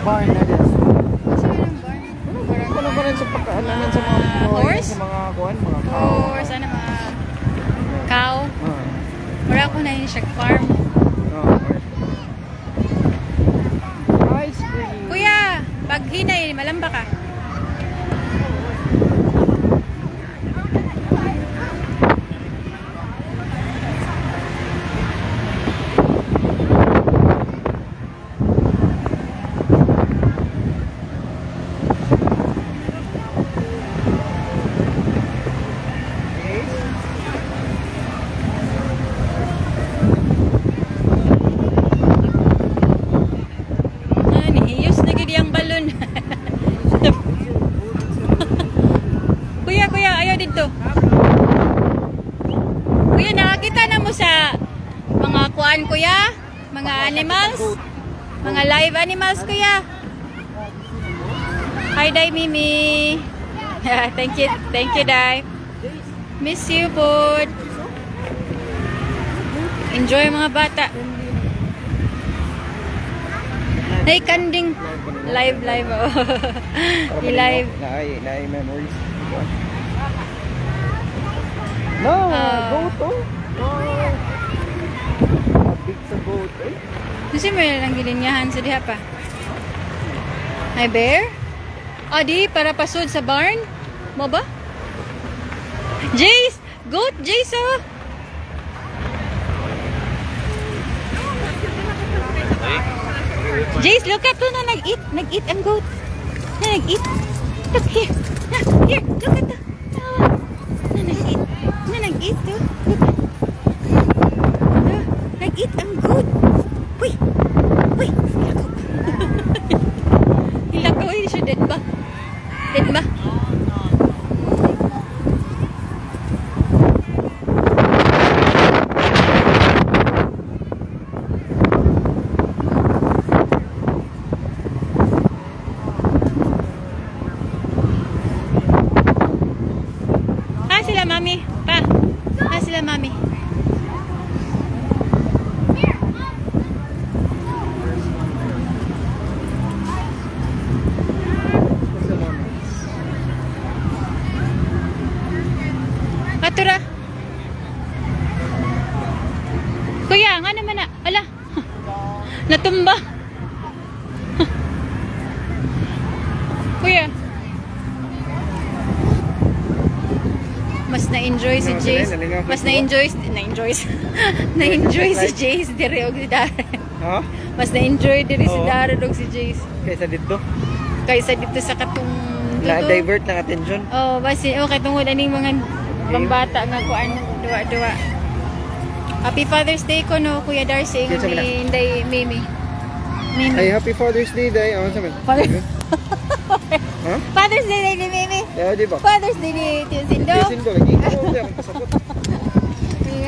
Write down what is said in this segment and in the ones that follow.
barn na din. Kasi walang barn. Ano ba rin sa pagkaalaman sa mga horse? Sa mga kuwan, mga cow. Horse, ano mga cow. Ah. Wala ko na yun siya farm. Okay. Ice cream. Kuya, pag hinay, malamba ka. Hiyos na gid yung balon. Kuya, ayaw dito. Kuya, nakakita na mo sa mga kuan, kuya? Mga animals? Mga live animals, kuya? Hi, Day Mimi. Thank you, Day. Miss you, bud. Enjoy mga bata. Hey, kanding. Live. Oh. I-live. Naay memories. No, goat oh. Big sa goat eh. Kasi may lang gilinyahan sa diha pa. Hi, bear? Di, para pasod sa barn? Mo ba? Jace! Goat, Jace oh! Jace, look at to na nag-eat. Nag-eat ang goat. Nag-eat. Look here. Here, look at to. Nag-eat. Nag-eat to. Look. Nag-eat ang goat. Uy. Hilakaw. Hilakaw. Hindi siya dead ba? Dead ba? Sila mami, pa. Sila mami. Katura. Kuya, nga naman na. Ala. Natumba. Kuya. Mas na-enjoy si Jace. Mas na-enjoy si Jace dire og si Darren. Ha? Mas na-enjoy dire si Darren og si Jace. Kaysa dito. Kaysa dito sa katong Na-divert ng attention. Oh, basi okay tungod aning mga bambata nga kuan duwa. Happy Father's Day ko no Kuya Darcy Yes, ng Inday Mimi. Ay, happy Father's Day, Day. Ano sabi? Huh? Father's Day ni Mimi. Yeah, di ba? Father's Day ni Tio Sindo. Tisin ko lagi. Oo, di akong pasabot.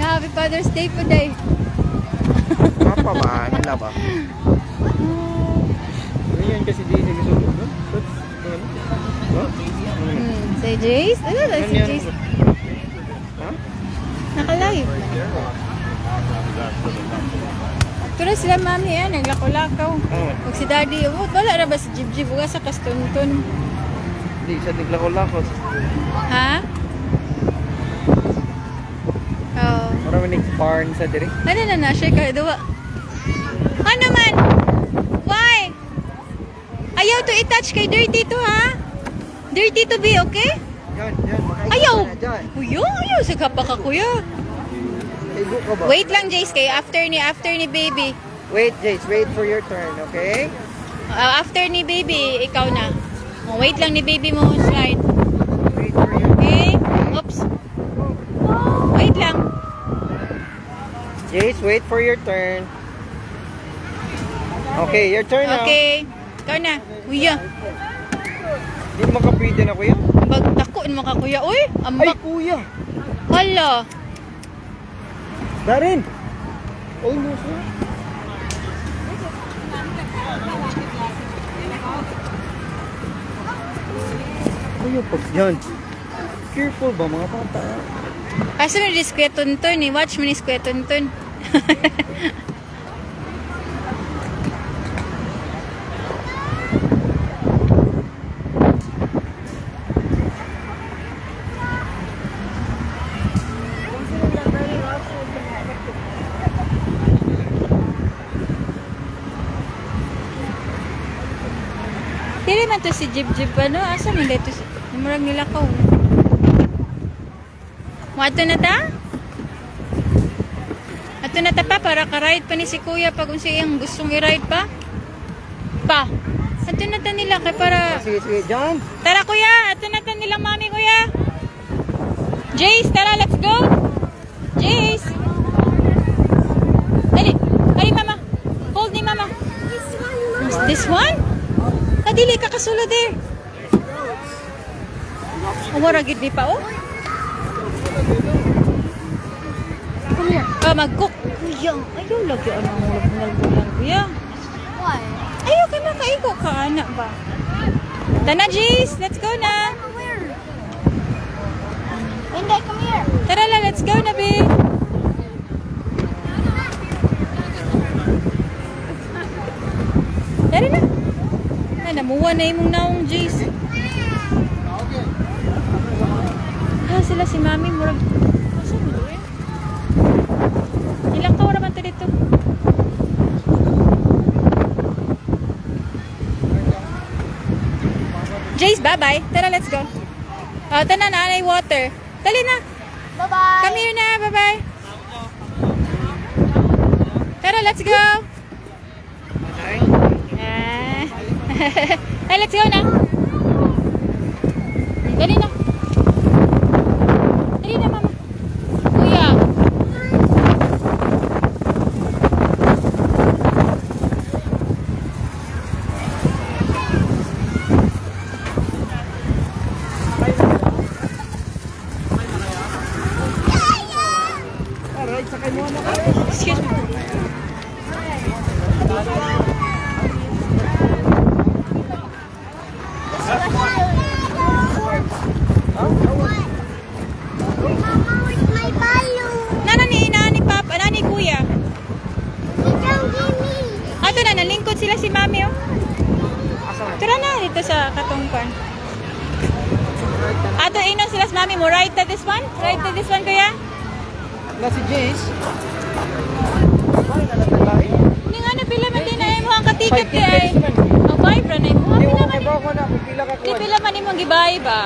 Happy Father's Day po day. Papa man, wala ba? Yan kasi di sa gusto mo. Si Jace? Ano na si Jace? Ha? Naka-live. Pero sila mami naglakaw-lakaw. Pag si daddy, wala na ba si Jib-Jib? Huwag sa kastunton. Hindi, sa tiglako-lako. Ha? Oo. Marami nag-barn sa diri. Ano na siya ka? Duwa. Ano man? Why? Ayaw to i-touch kay dirty to ha? Dirty to be, okay? Yan. Ayaw! Dyan. Kuya, ayaw sa kapa ka kuya. Ibo ka ba? Wait lang Jace kay after ni baby. Wait, Jace. Wait for your turn, okay? After ni baby, ikaw na. Wait lang ni baby mo slide. Wait for your Okay? Oops. Wait lang. Jace, wait for your turn. Okay, your turn now. Okay. Ikaw na. Kuya. Hindi mo makapwede na, kuya. Bagtakuin mo ka kuya. Uy, Ay, ambak. kuya. Hala. Darin. Oy, muso. Kuya, pag yan. Careful ba, mga bata? Asa mo ni Kuya Tuntun eh. Watch mo ni Kuya Tuntun. Dili man to si Jib Jib ano? Asa man dito si... Murag nilakaw. Wato na ta? Ato na ta pa para ka-ride pa ni si Kuya pag kung siyang gustong i-ride pa. Pa. Ato na ta nila kay para... Sige, sige, John. Tara Kuya, ato na ta nilang mami Kuya. Jace, tara, let's go. Jace. Ali mama. Hold ni mama. This one? Kadili ka kasulod there. Umura gid ni pa oh. Come here. Mag-cook. Kuya, ayaw lagi ang bulan Kuya. Why? Ayaw ka na kaigo ka anak ba? Tana Jace, let's go na. Where? Inday, come here. Tara la, let's go na be. Tara na. Ay, namuha na imong naong Jace. Sila si Mami murag. Asa mo do eh? Ilang taon naman to dito? Jace, bye-bye. Tara, let's go. Oh, tana na, ay water. Dali na. Bye-bye. Come here na, bye-bye. Tara, let's go. Ah. Ay, let's go na. Dali na. Dali na, mama. Kuya. Alright, sakay mo na ka. Excuse me. Mama, where's my balloon? Nani Papa, nani Kuya. You don't give me. Ato na, nalingkod sila si Mami, oh. Tara na, dito sa katungkan. Ato, inon sila si Mami mo. Ride to this one? Ride to this one, Kuya? Na si Jace. Hindi nga na, pila man din na mo ang katiket 5 di ay. tickets naman. Ang vibe na mo. Hindi Pila mo man kibaw ko na kung pila ka Di kuwan. pila man mo ang gibay ba?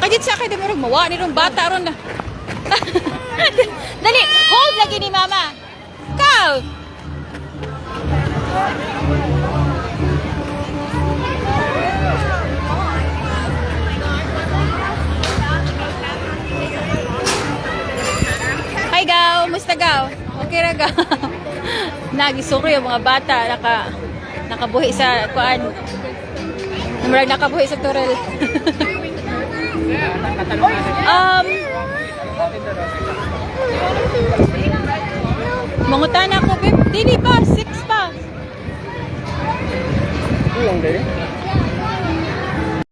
Kagit sa akin, di mo mawa ni rong bata ron na. Dali, hold lagi ni Mama. Kau! Hi, Gaw. Musta, Gaw? Okay ra, Gaw. Nagisuro yung mga bata. Nakabuhi sa kuan. Murag nakabuhi sa turel. Mangutan ako, babe. Dili pa, 6 pa. Kulang din.